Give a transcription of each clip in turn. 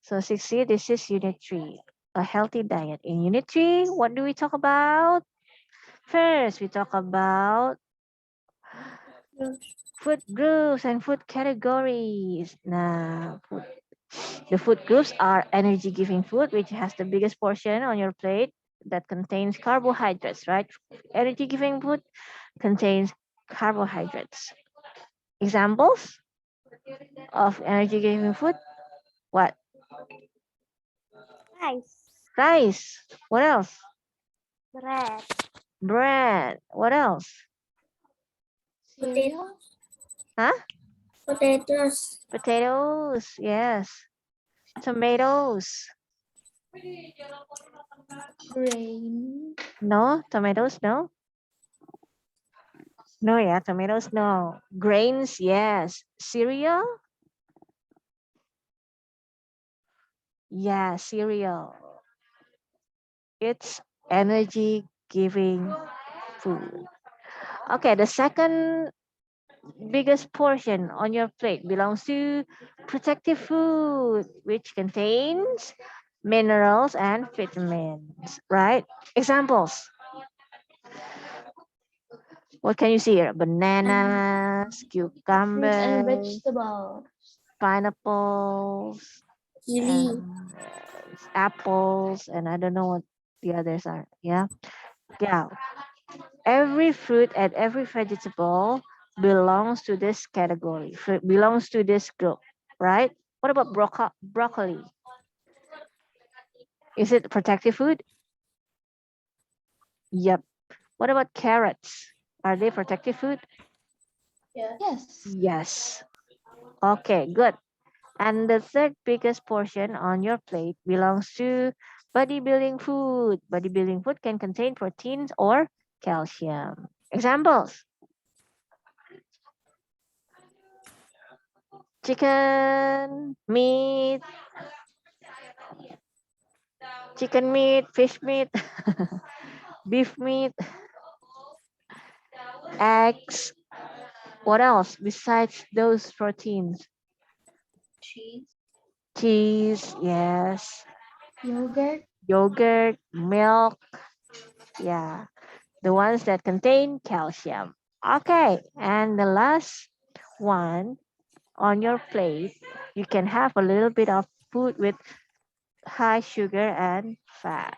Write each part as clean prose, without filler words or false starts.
So 6C, this is unit 3, a healthy diet. In unit 3, what do we talk about? First, we talk about food groups and food categories. Now, the food groups are energy-giving food, which has the biggest portion on your plate that contains carbohydrates, right? Energy-giving food contains carbohydrates. Examples of energy-giving food? What? Rice, Rice. What else? bread, Bread. What else? potato, Huh? potatoes, Potatoes. Yes. Tomatoes. grain, No. Tomatoes. No. No. Yeah. Tomatoes. No. Grains. Yes. Cereal. Yeah. Cereal. It's energy giving food. Okay. The second biggest portion on your plate belongs to protective food, which contains minerals and vitamins, right? Examples. What can you see here? Bananas, fruits and cucumbers, vegetables, pineapples, chili, and apples, and I don't know what the others are. Yeah. Yeah. Every fruit and every vegetable belongs to this category, belongs to this group, right? What about broccoli? Is it protective food? Yep. What about carrots? Are they protective food? yes, Yes. Okay, good. And the third biggest portion on your plate belongs to bodybuilding food. Bodybuilding food can contain proteins or calcium. Examples: chicken, meat, chicken meat, fish meat, beef meat, eggs. What else besides those proteins? cheese, Cheese, yes. yogurt, Yogurt, milk, yeah. The ones that contain calcium. Okay, and the last one on your plate, you can have a little bit of food with high sugar and fat.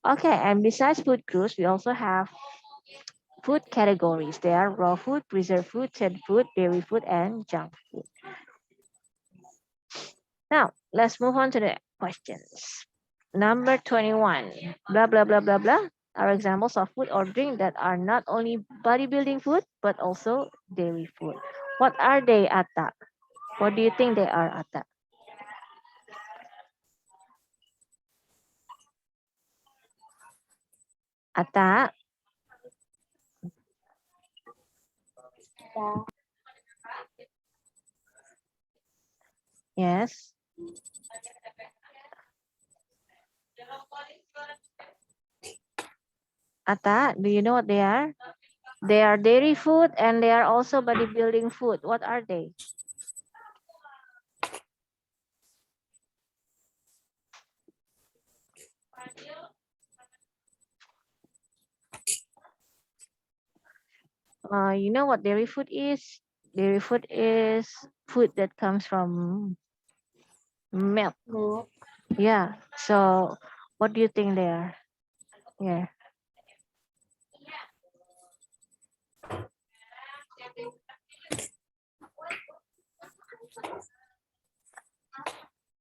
Okay, and besides food groups, we also have food categories. They are raw food, preserved food, canned food, dairy food, and junk food. Now, let's move on to the questions. Number 21. Blah, blah, blah, blah, blah are examples of food or drink that are not only bodybuilding food, but also dairy food. What are they, Atta? What do you think they are, Atta? Atta? yeah, Yes. Atta, do you know what they are? They are dairy food and they are also bodybuilding food. What are they? You know what dairy food is? Dairy food is food that comes from milk. milk, Yeah. So what do you think they are? Yeah.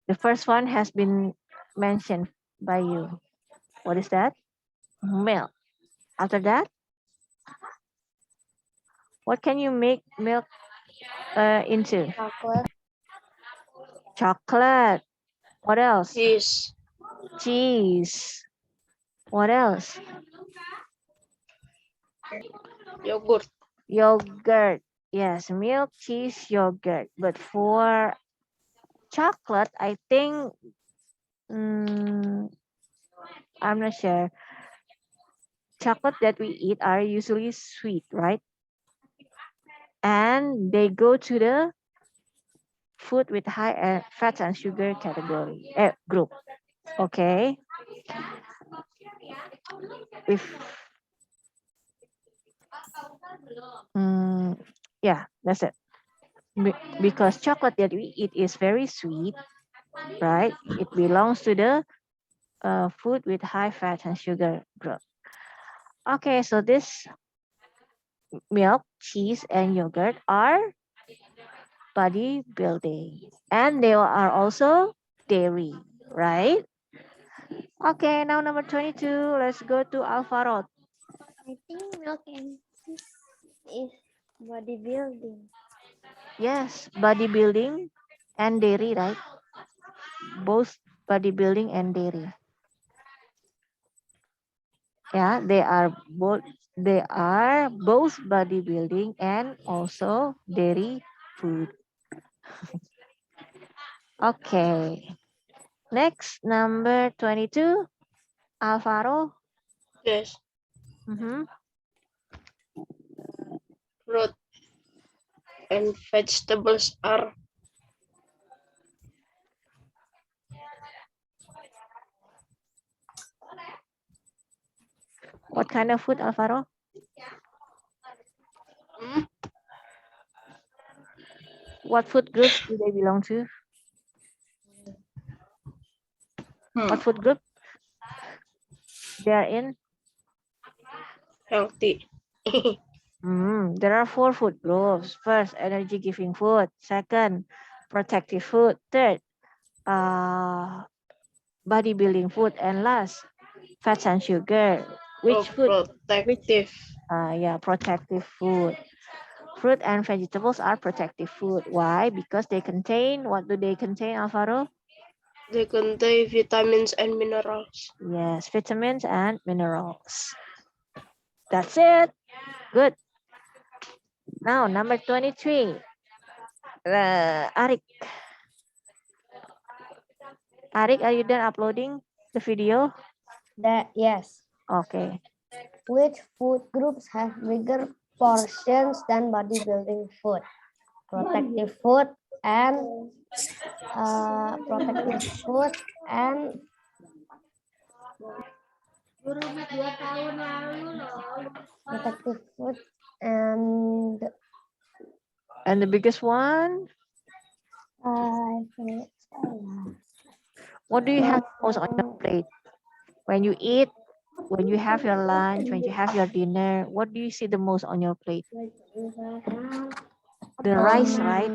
The first one has been mentioned by you. What is that? Milk. After that, what can you make milk into? chocolate, Chocolate. What else? cheese, Cheese. What else? yogurt, Yogurt. Yes, milk, cheese, yogurt. But for chocolate, I think mm, I'm not sure. Chocolate that we eat are usually sweet, right? And they go to the food with high fat and sugar category group. Okay. If yeah, that's it. Because chocolate that we eat is very sweet, right? It belongs to the food with high fat and sugar group. Okay, so this milk, cheese, and yogurt are bodybuilding, and they are also dairy, right? Okay, now number 22. Let's go to Alvaro. I think milk and cheese is bodybuilding. Yes, bodybuilding and dairy, right? Both bodybuilding and dairy. Yeah, they are both bodybuilding and also dairy food. Okay. Next, number 22. Alvaro. Yes. Mhm. Fruit and vegetables are What kind of food, Alvaro? What food groups do they belong to? What food group they are in? healthy. There are 4 food groups. First, energy giving food. Second, protective food. Third, bodybuilding food. And last, fats and sugar. Which food? Protective. Yeah, protective food. Fruit and vegetables are protective food. Why? Because they contain, what do they contain, Alvaro? They contain vitamins and minerals. Yes, vitamins and minerals. That's it. Good. Now, number 23. Arik. Arik, are you done uploading the video? Yes. Okay. Which food groups have bigger portions than bodybuilding food? Protective food and protective food and protective food and And the biggest one? I think What do you have most on your plate? When you eat, when you have your lunch, when you have your dinner, what do you see the most on your plate? The rice, right?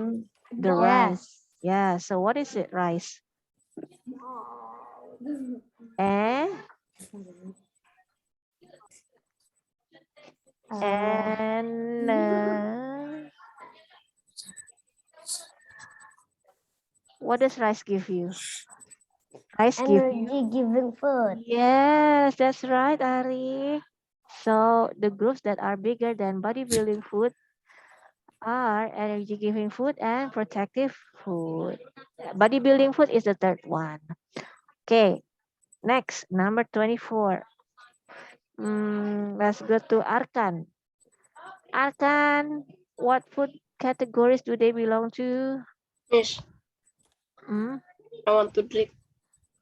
The rice. Yeah, so what is it? Rice. And and what does rice give you? Rice give you energy giving food. yes, that's right, Ari. So the groups that are bigger than bodybuilding food are energy giving food and protective food. Bodybuilding food is the third one. Okay, next, number 24. Let's go to Arkan. Arkan, what food categories do they belong to? Yes, Mm, I want to drink.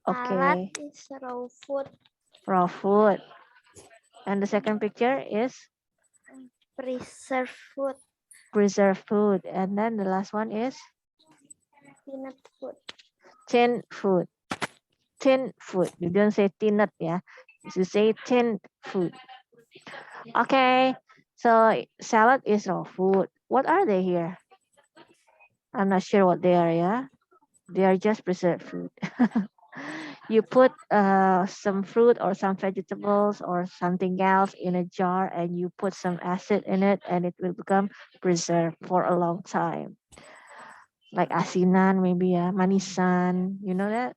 okay, Is raw food. raw food. And the second picture is Preserved food. preserved food. And then the last one is Peanut food. tin food. Tin food. You don't say tinnut, yeah. You say tin food. Okay, so salad is raw food. What are they here? I'm not sure what they are, yeah. They are just preserved food. You put some fruit or some vegetables or something else in a jar and you put some acid in it and it will become preserved for a long time. Like asinan, maybe, yeah, manisan, you know that?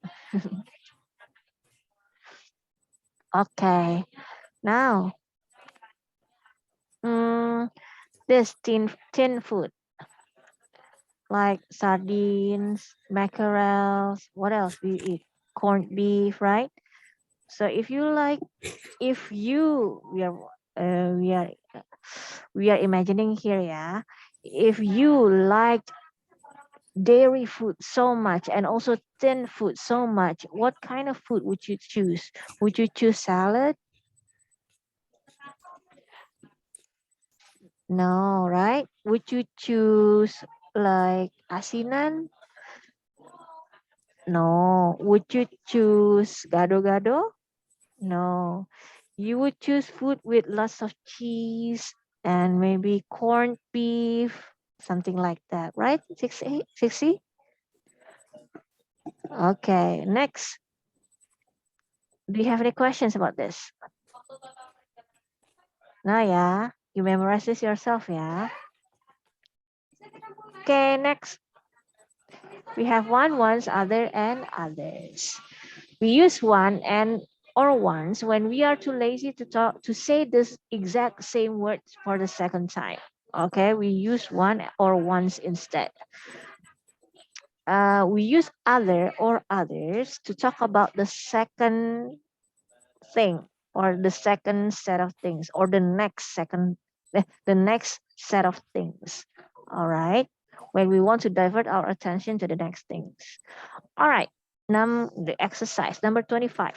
Okay, now, this tin food, like sardines, mackerels, what else do you eat? Corned beef, right? So if you like, if you uh, we are we are imagining here, yeah. If you like dairy food so much and also thin food so much, what kind of food would you choose? Would you choose salad? No, right? Would you choose like asinan? No. Would you choose gado-gado? No. You would choose food with lots of cheese and maybe corned beef, something like that, right? 60? Okay, next. Do you have any questions about this? No, yeah. You memorize this yourself, yeah? Okay, next. We have one, ones, other, and others. We use one and or ones when we are too lazy to talk to say this exact same word for the second time. Okay, we use one or ones instead. We use other or others to talk about the second thing or the second set of things or the next set of things. All right, when we want to divert our attention to the next things. All right, the exercise number 25.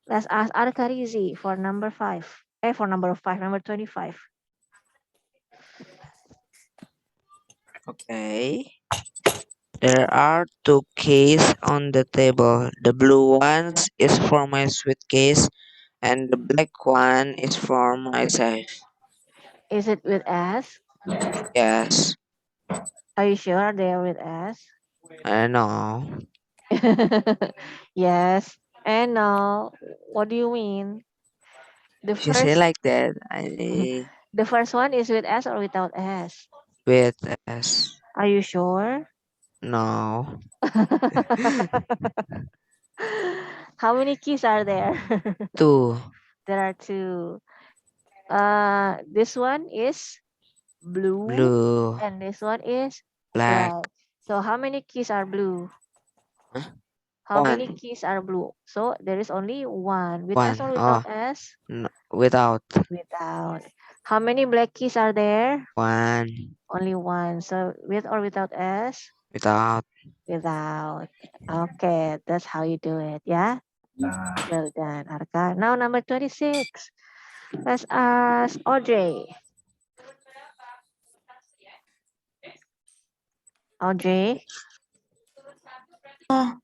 Let's ask Arkarizi for number 5. For number 5, number 25. Okay. There are two keys on the table. The blue one is for my suitcase and the black one is for my safe. Is it with S? Yes, Are you sure they are with S? I know. Yes. And no. What do you mean? The If you say first like that, I the first one is with S or without S? with S. Are you sure? No. How many keys are there? Two. There are two. This one is blue Blue. and this one is Black. black. So how many keys are blue? Huh? How many One. keys are blue? So there is only one. With S One. or Oh, without S? no, without. Without. How many black keys are there? One. Only one. So with or without S? Without. Without. Okay, that's how you do it. Yeah? Well done, Arka. Now number 26. Let's ask Audrey. Audrey? Um,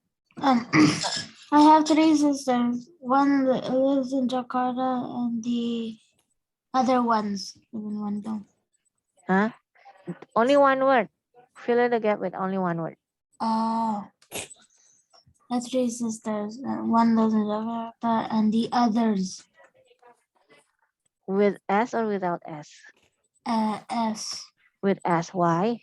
I have three sisters. One lives in Jakarta, and the other ones live in Bandung. Huh? Only one word. Fill in the gap with only one word. Oh, I have three sisters. One lives in Jakarta, and the others, With S or without S? S. With S. Why?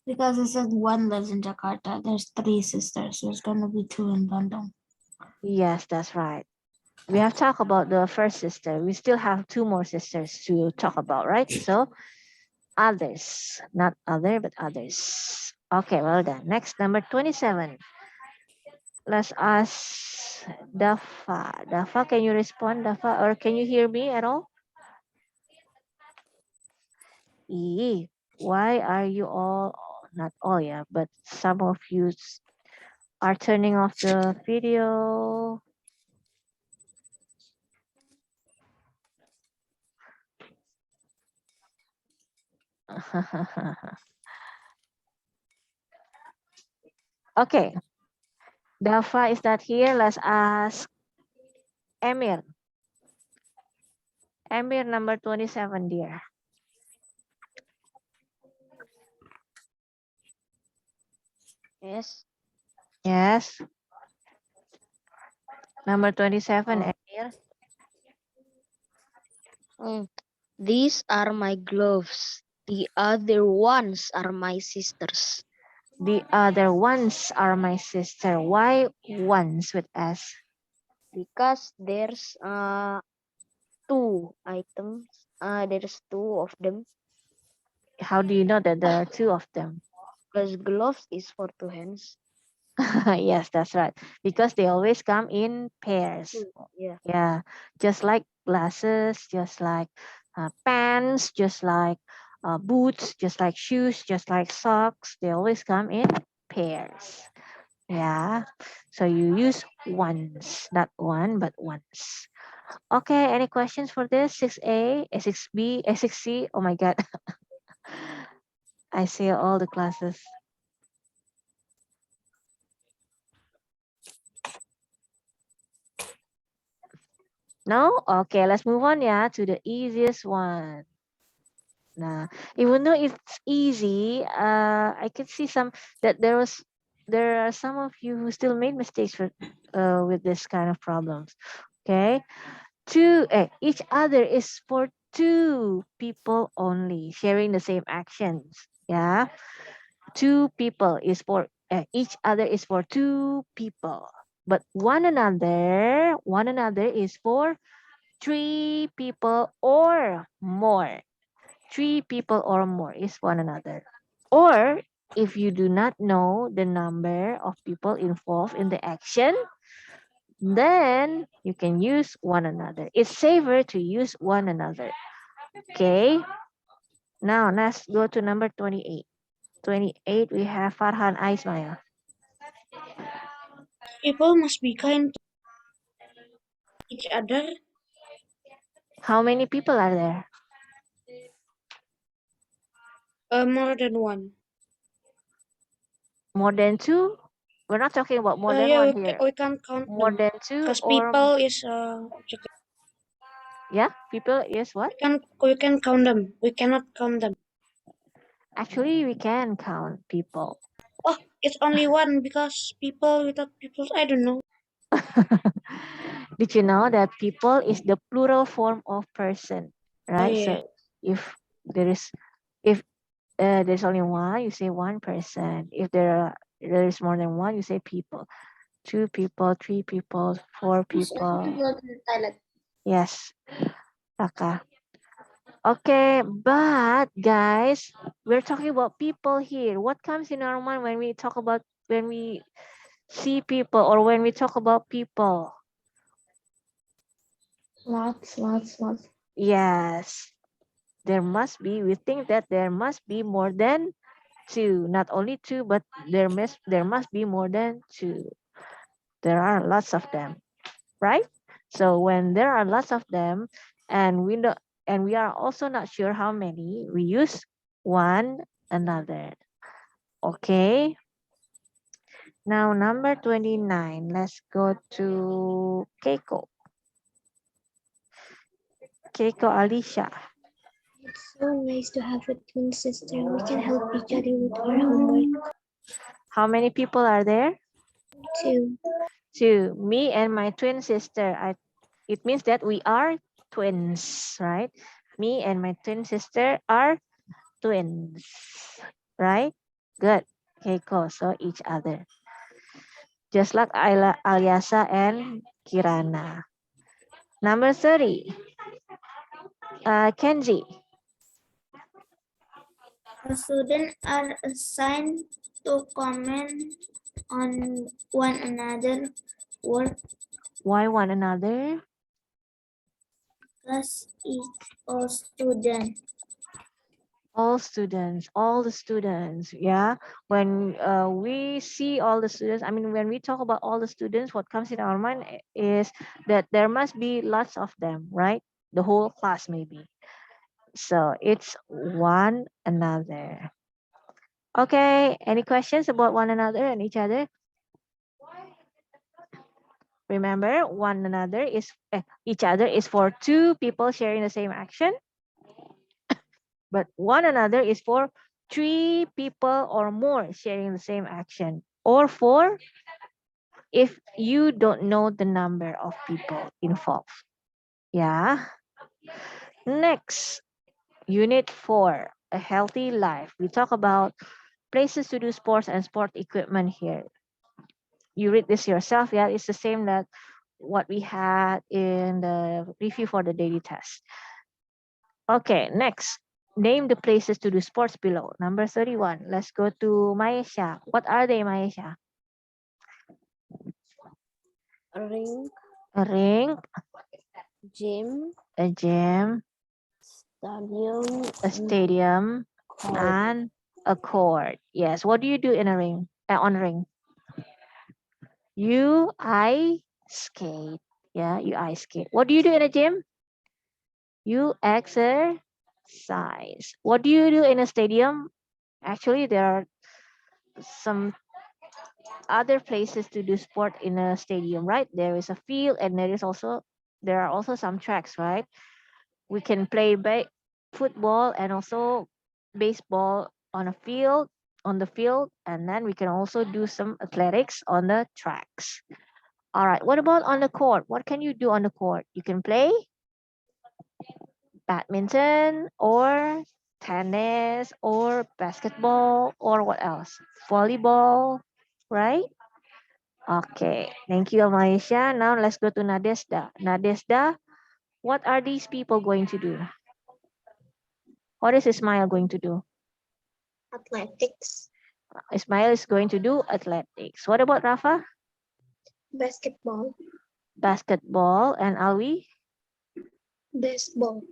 Because I said one lives in Jakarta. There's three sisters, so it's gonna be two in Bandung. Yes, that's right. We have talked about the first sister. We still have two more sisters to talk about, right? So others, not other, but others. Okay, well done. Next, number 27. Let's ask Dafa. Dafa, can you respond, Dafa? Or can you hear me at all? Why are you all, not all, yeah, but some of you are turning off the video? Okay, Dafa is not here. Let's ask Emir. Emir, number 27, dear. Yes. Yes. Number 27, Emir. These are my gloves. The other ones are my sisters. The other ones are my sister. Why ones with S? Because there's two items. There's two of them. How do you know that there are two of them? Because gloves is for two hands. Yes, that's right. Because they always come in pairs. Yeah. Yeah, just like glasses, just like Pants, just like boots, just like shoes, just like socks. They always come in pairs. Yeah. So you use once, not one, but once. Okay. Any questions for this? 6A, 6B, 6C. Oh my God. I see all the classes. No? Okay, let's move on, yeah, to the easiest one. Nah, even though it's easy, I could see some that there are some of you who still made mistakes with this kind of problems. Okay, each other is for two people only sharing the same actions. Yeah, two people is for each other is for two people, but one another is for three people or more. Three people or more is one another. Or if you do not know the number of people involved in the action, then you can use one another. It's safer to use one another. Okay. Now let's go to number 28. 28, we have Farhan Aismail. People must be kind to each other. How many people are there? More than one. More than two? We're not talking about more than Yeah, one here. we can't count More them than two because or people is yeah, people is what? we can count them. We cannot count them. Actually, we can count people. Oh, it's only one because people without people, I don't know. Did you know that people is the plural form of person, right? Yeah. So if there is if there's only one, you say one person. If there is more than one, you say people. Two people, three people, four people. go to the toilet. Yes, Taka. Okay, but guys, we're talking about people here. What comes in our mind when we talk about when we see people or when we talk about people? Lots. Yes, there must be. We think that there must be more than two, not only two, but there must be more than two. There are lots of them, right? So when there are lots of them, and we are also not sure how many, we use one another. Okay. Now number 29. Let's go to Keiko. Keiko Alicia. It's so nice to have a twin sister. We can help each other with our homework How many people are there? too. Two. Me and my twin sister. It means that we are twins, right? Me and my twin sister are twins, right? Good. Keiko. So each other. Just like Alyasa and Kirana. Number 30. Kenji. Students are assigned to comment on one another work Why one another? plus each of student. All the students, yeah. When we see all the students, I mean, when we talk about all the students, what comes in our mind is that there must be lots of them, right? The whole class, maybe. So it's one another. Okay, any questions about one another and each other? Remember, one another is each other is for two people sharing the same action, but one another is for three people or more sharing the same action, or for if you don't know the number of people involved. Yeah. Next, unit 4, a healthy life. We talk about places to do sports and sport equipment here. You read this yourself. Yeah, it's the same that what we had in the review for the daily test. Okay, next. Name the places to do sports below. Number 31. Let's go to Maesha. What are they, Maesha? A ring, A ring, gym, a gym, Stadium. A stadium and a court. Yes. What do you do in a ring? On a ring? You ice skate. Yeah, you ice skate. What do you do in a gym? You exercise. What do you do in a stadium? Actually, there are some other places to do sport in a stadium, right? There is a field and there are also some tracks, right? We can play football and also baseball on the field, and then we can also do some athletics on the tracks. All right, what about on the court? What can you do on the court? You can play badminton or tennis or basketball or what else? Volleyball, right? Okay, thank you, Maisha. Now let's go to Nadesda. Nadesda, what are these people going to do? What is Ismail going to do? Athletics, Ismail is going to do athletics. What about Rafa? basketball, Basketball. And Alwi? baseball,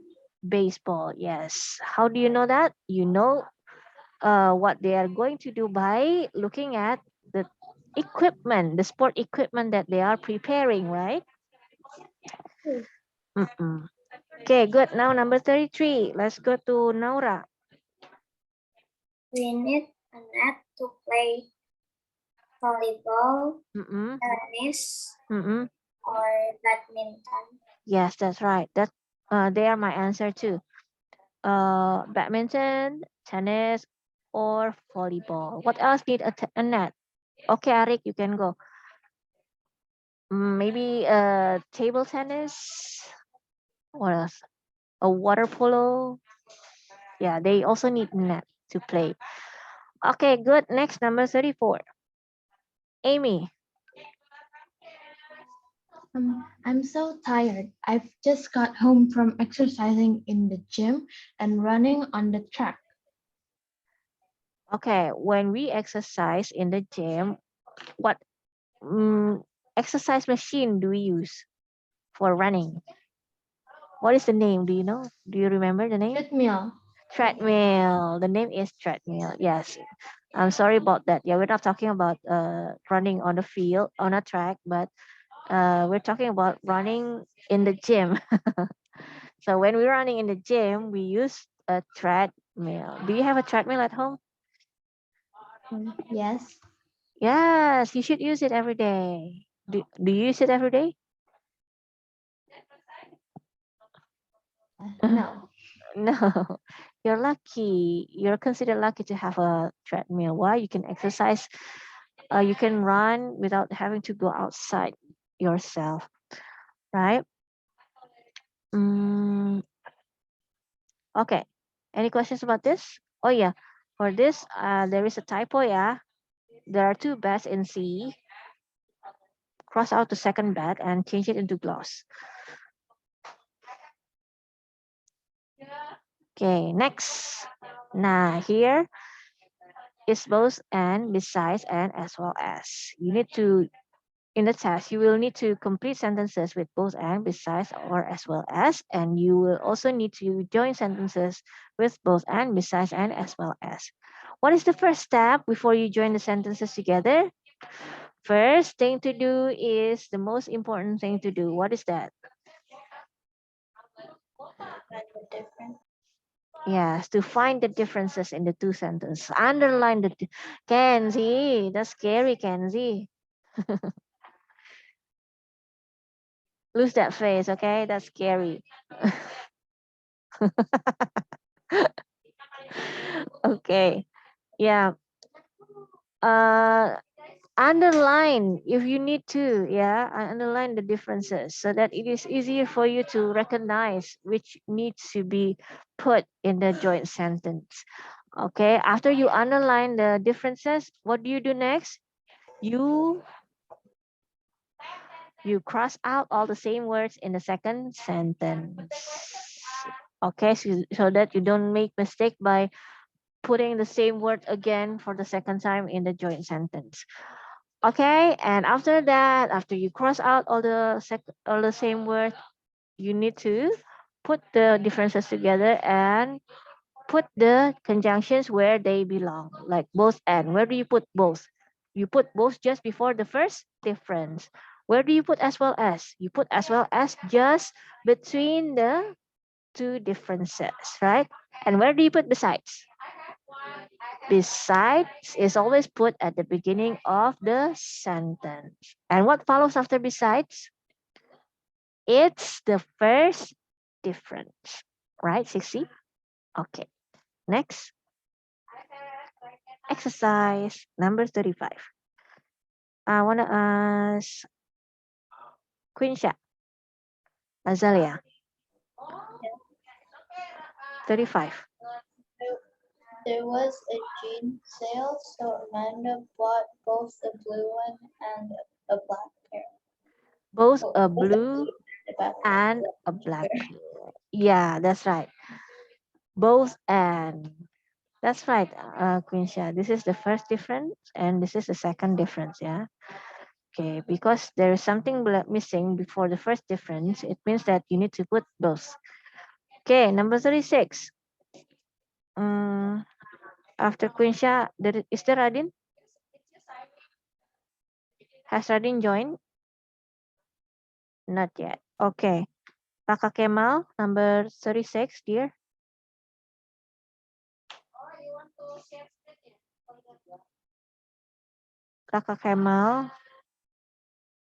Baseball. Yes. How do you know that? You know what they are going to do by looking at the equipment, the sport equipment that they are preparing, right? Mm. Mm-mm. Okay, good. Now number 33. Let's go to Naura. we need a net to play volleyball, Mm-mm. tennis, Mm-mm. or badminton. Yes, that's right. They are my answer too. Badminton, tennis, or volleyball. What else need a net? Okay, Arik, you can go. Maybe table tennis. What else? A water polo. Yeah, they also need net to play. Okay, good. Next, number 34. Amy. I'm so tired. I've just got home from exercising in the gym and running on the track. Okay, when we exercise in the gym, what exercise machine do we use for running? What is the name? Do you know? Do you remember the name? Treadmill. Treadmill. The name is treadmill. Yes. I'm sorry about that. Yeah, we're not talking about running on the field on a track, but we're talking about running in the gym. So when we're running in the gym, we use a treadmill. Do you have a treadmill at home? Yes. Yes, you should use it every day. Do you use it every day? No. No, you're lucky. You're considered lucky to have a treadmill. Why? You can exercise. You can run without having to go outside yourself, right? Okay. Any questions about this? Oh yeah, for this, there is a typo. Yeah, there are two bets in C. Cross out the second bet and change it into gloss. Okay, next. Now here is both and, besides, and as well as. You need to, in the test, you will need to complete sentences with both and, besides, or as well as, and you will also need to join sentences with both and, besides, and as well as. What is the first step before you join the sentences together? First thing to do is the most important thing to do. What is that? Yes, to find the differences in the two sentences. Underline Kenzie, that's scary, Kenzie. Lose that face, okay? That's scary. Okay. Yeah. Uh underline if you need to, yeah, underline the differences so that it is easier for you to recognize which needs to be put in the joint sentence. Okay, after you underline the differences, what do you do next? You cross out all the same words in the second sentence. Okay, so that you don't make mistake by putting the same word again for the second time in the joint sentence. Okay, and after that, after you cross out all the same word, you need to put the differences together and put the conjunctions where they belong, like both and. Where do you put both? You put both just before the first difference. Where do you put as well as? You put as well as just between the two differences, right? And where do you put besides? Besides is always put at the beginning of the sentence. And what follows after besides? It's the first difference, right, 60? Okay, next. Exercise number 35. I want to ask Quinsha, Azalia. 35. There was a jean sale, so Amanda bought both the blue one and a black pair. Both a Both the blue the black and a black. Yeah, that's right. Both and. That's right, Quinsha. This is the first difference and this is the second difference, yeah? Okay, because there is something missing before the first difference, it means that you need to put both. Okay, number 36. After Quinsha, is there Radin? Has Radin joined? Not yet. Okay. Raka Kemal, number 36, dear. Raka Kemal,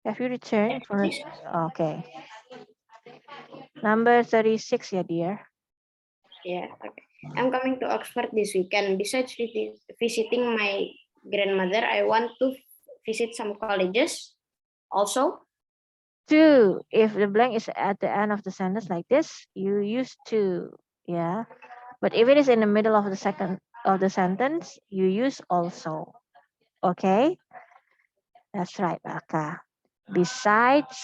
have you returned? Okay. Number 36, yeah, dear. Yeah, okay. I'm coming to Oxford this weekend. Besides visiting my grandmother, I want to visit some colleges also. To, if the blank is at the end of the sentence like this, you use to, yeah. But if it is in the middle of the second of the sentence, you use also. Okay? That's right, Raka. Besides,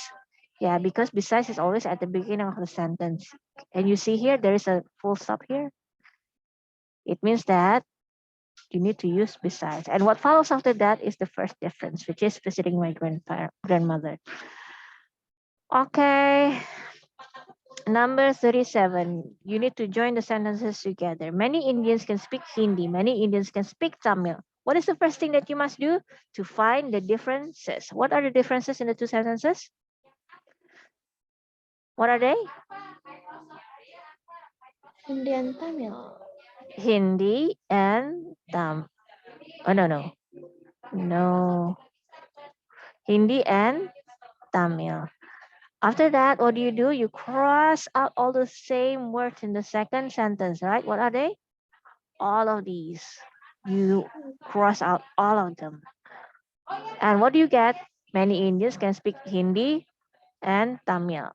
yeah, because besides is always at the beginning of the sentence. And you see here, there is a full stop here. It means that you need to use besides. And what follows after that is the first difference, which is visiting my grandmother. Okay. Number 37. You need to join the sentences together. Many Indians can speak Hindi. Many Indians can speak Tamil. What is the first thing that you must do to find the differences? What are the differences in the two sentences? What are they? Hindi and Tamil. Hindi and Oh, no. No. Hindi and Tamil. After that, what do? You cross out all the same words in the second sentence, right? What are they? All of these. You cross out all of them. And what do you get? Many Indians can speak Hindi and Tamil.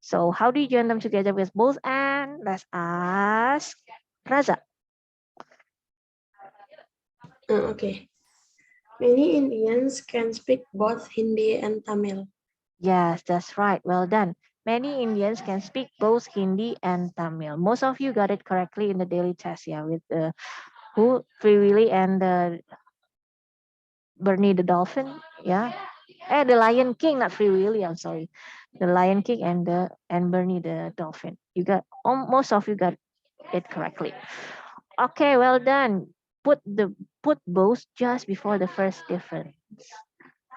So how do you join them together with both and? Let's ask Raza. Okay. Many Indians can speak both Hindi and Tamil. Yes, that's right. Well done. Many Indians can speak both Hindi and Tamil. Most of you got it correctly in the daily test, yeah, with who? Free Willy and Bernie the Dolphin, yeah. The Lion King, not Free Willy. I'm sorry, the Lion King and Bernie the Dolphin. You got most of you got it correctly. Okay, well done. Put both just before the first difference.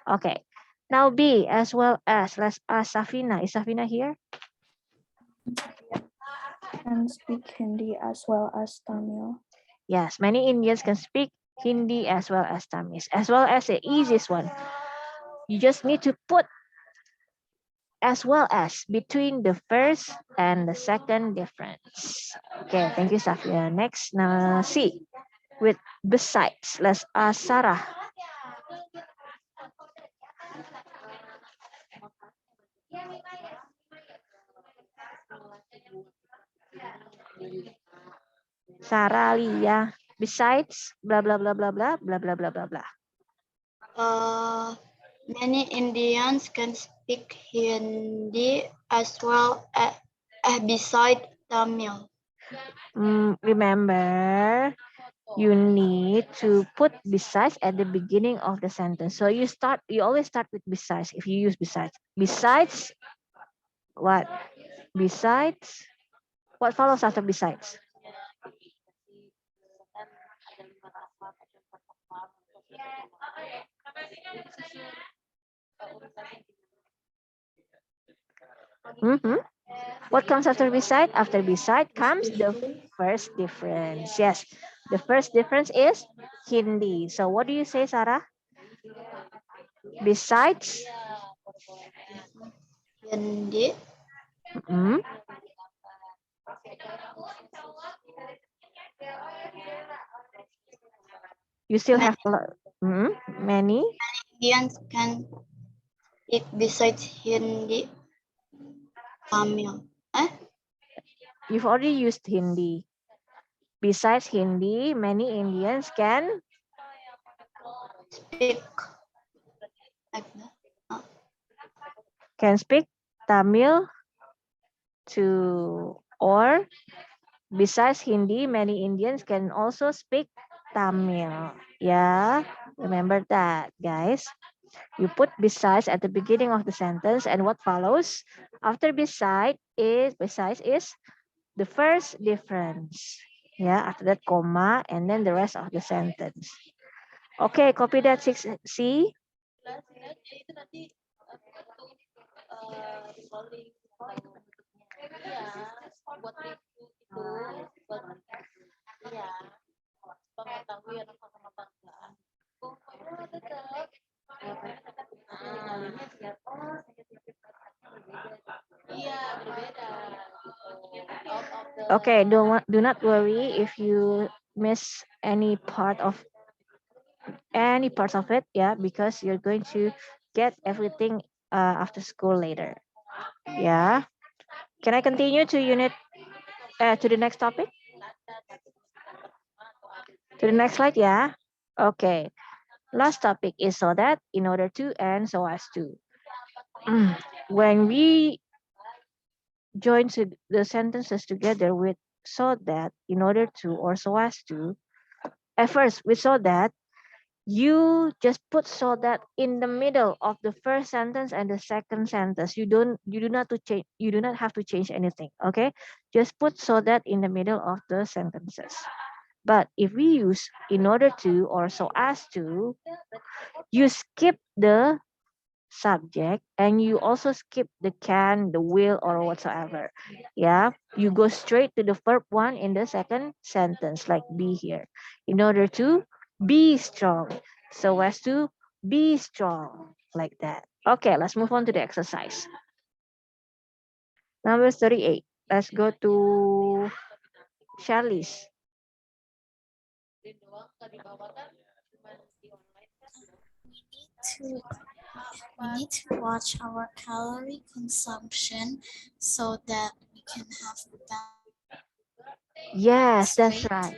Okay, now B as well as. Let's ask Safina. Is Safina here? Can speak Hindi as well as Tamil. Yes, many Indians can speak Hindi as well as Tamil, as well as the easiest one. You just need to put as well as between the first and the second difference. Okay, thank you, Safia. Next, C with besides. Let's ask Sarah. Sarah Lia. Besides, blah blah blah blah blah blah blah blah blah blah. Many Indians can speak Hindi as well as beside Tamil. Remember, you need to put besides at the beginning of the sentence. So you always start with besides if you use besides. Besides what? Besides What follows after besides? Mhm. What comes after beside? After beside comes the first difference. Yes, the first difference is Hindi. So what do you say, Sarah? Besides, Hindi. mhm. You still have a lot. Many. Indians can speak besides Hindi, Tamil. You've already used Hindi. Besides Hindi, many Indians can Speak like that. speak Tamil to, or besides Hindi, many Indians can also speak Tamil. Yeah, remember that, guys. You put besides at the beginning of the sentence, and what follows after besides is the first difference. Yeah, after that comma and then the rest of the sentence. Okay, copy that 6C. Okay, do not worry if you miss any part of it, yeah, because you're going to get everything after school later. Yeah. Can I continue to unit to the next topic? To the next slide, yeah. Okay. Last topic is so that, in order to, and so as to. When we join the sentences together with so that, in order to, or so as to, at first we saw that you just put so that in the middle of the first sentence and the second sentence. You do not have to change anything. Okay, just put so that in the middle of the sentences. But if we use in order to or so as to, you skip the subject and you also skip the can, the will, or whatsoever. Yeah, you go straight to the verb one in the second sentence, like be here. In order to be strong, so as to be strong, like that. Okay, let's move on to the exercise. Number 38. Let's go to Charlie's. To we need to watch our calorie consumption so that we can have Yes, that's weight. right.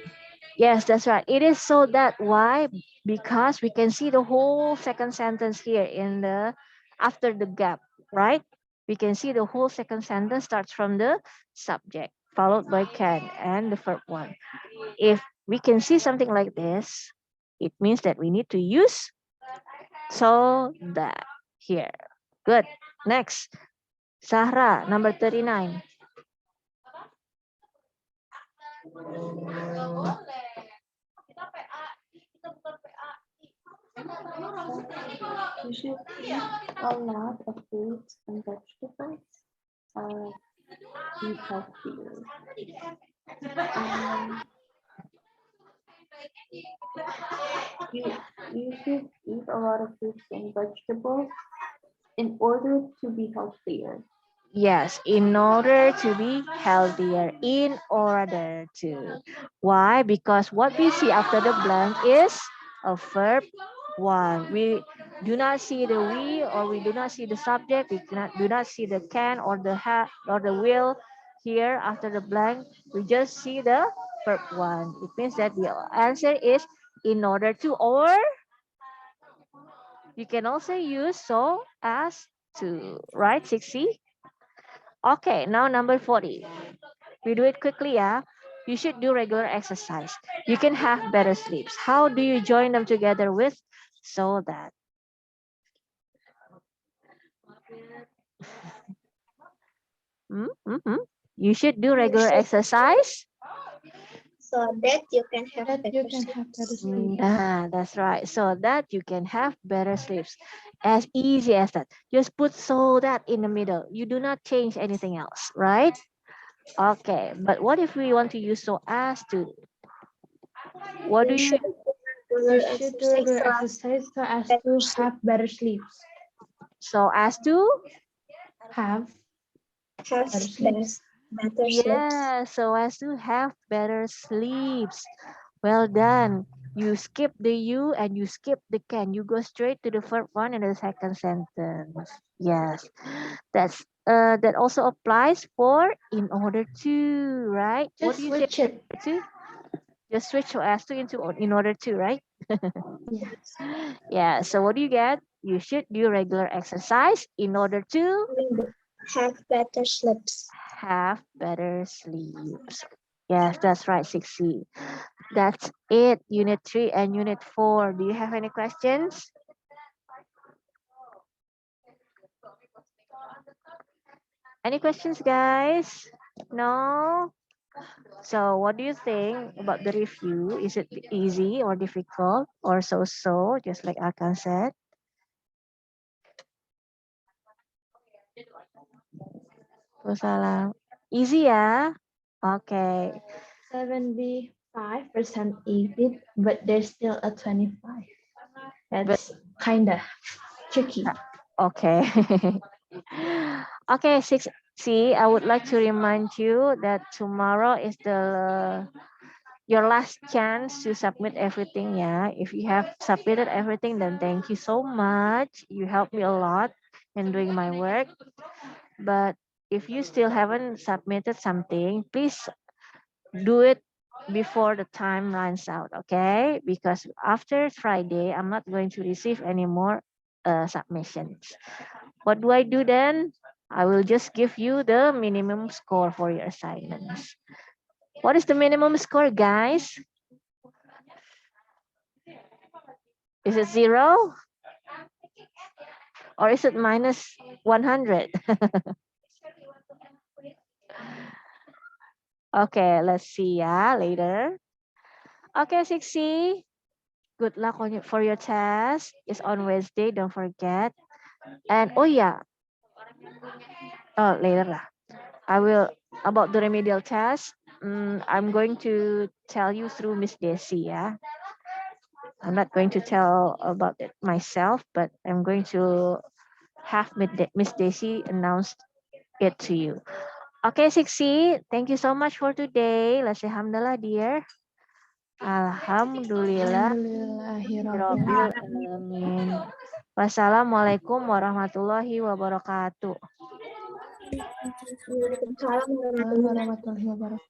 Yes, that's right. It is so that why? Because we can see the whole second sentence here in the after the gap, right? We can see the whole second sentence starts from the subject, followed by can and the verb one. If we can see something like this, it means that we need to use so that here. Good. Next, Sahra, number 39. You should eat a lot of fruits and vegetables. Eat healthier. You should eat a lot of fruits and vegetables in order to be healthier. Yes, in order to be healthier. In order to. Why? Because what we see after the blank is a verb one. We do not see the we, or we do not see the subject. We do not see the can or the have or the will here after the blank. We just see the verb one. It means that the answer is in order to, or you can also use so as to, right, 60? Okay, now number 40. We do it quickly, yeah? You should do regular exercise. You can have better sleeps. How do you join them together with so that? Mm-hmm. You should do regular exercise. So that you can have That you better can sleep. have better sleep. That's right. So that you can have better sleeps. As easy as that. Just put so that in the middle. You do not change anything else, right? Okay, but what if we want to use so as to? What do You you should do You regular should do regular exercise exercise so as better to sleep. have better sleeps. so as to? Have Have better sleeps. better sleep. Yeah, so as to have better sleeps. Well done. You skip the you and you skip the can. You go straight to the first one and the second sentence. Yes, that also applies for in order to, right? What Just do you say? switch it. To just switch so as to into in order to, right? Yes. Yeah. So what do you get? You should do regular exercise in order to Have better sleeps. have better sleeps. Yes, that's right, 6C. That's it, Unit 3 and Unit 4. Do you have any questions? Any questions, guys? No? So what do you think about the review? Is it easy or difficult or so-so, just like Akan said? Salam. Easy ya? Okay. 7B 5% easy, but there's still a 25. That's kinda tricky. Okay. Okay, 6C, I would like to remind you that tomorrow is your last chance to submit everything, yeah. If you have submitted everything, then thank you so much. You helped me a lot in doing my work. But if you still haven't submitted something, please do it before the time runs out, okay? Because after Friday, I'm not going to receive any more submissions. What do I do then? I will just give you the minimum score for your assignments. What is the minimum score, guys? Is it 0? Or is it minus 100? Okay, let's see later. Okay, 6C. Good luck for your test. It's on Wednesday, don't forget. And oh yeah, later lah. I will, about the remedial test, I'm going to tell you through Miss Desi, yeah. I'm not going to tell about it myself, but I'm going to have Miss Desi announce it to you. Okay, 6C, thank you so much for today. Let's say alhamdulillah, dear. Alhamdulillah. Alhamdulillahirabbil Rabbil alamin. Wassalamualaikum warahmatullahi wabarakatuh. Waalaikumsalam warahmatullahi warahmatullahi wabarakatuh.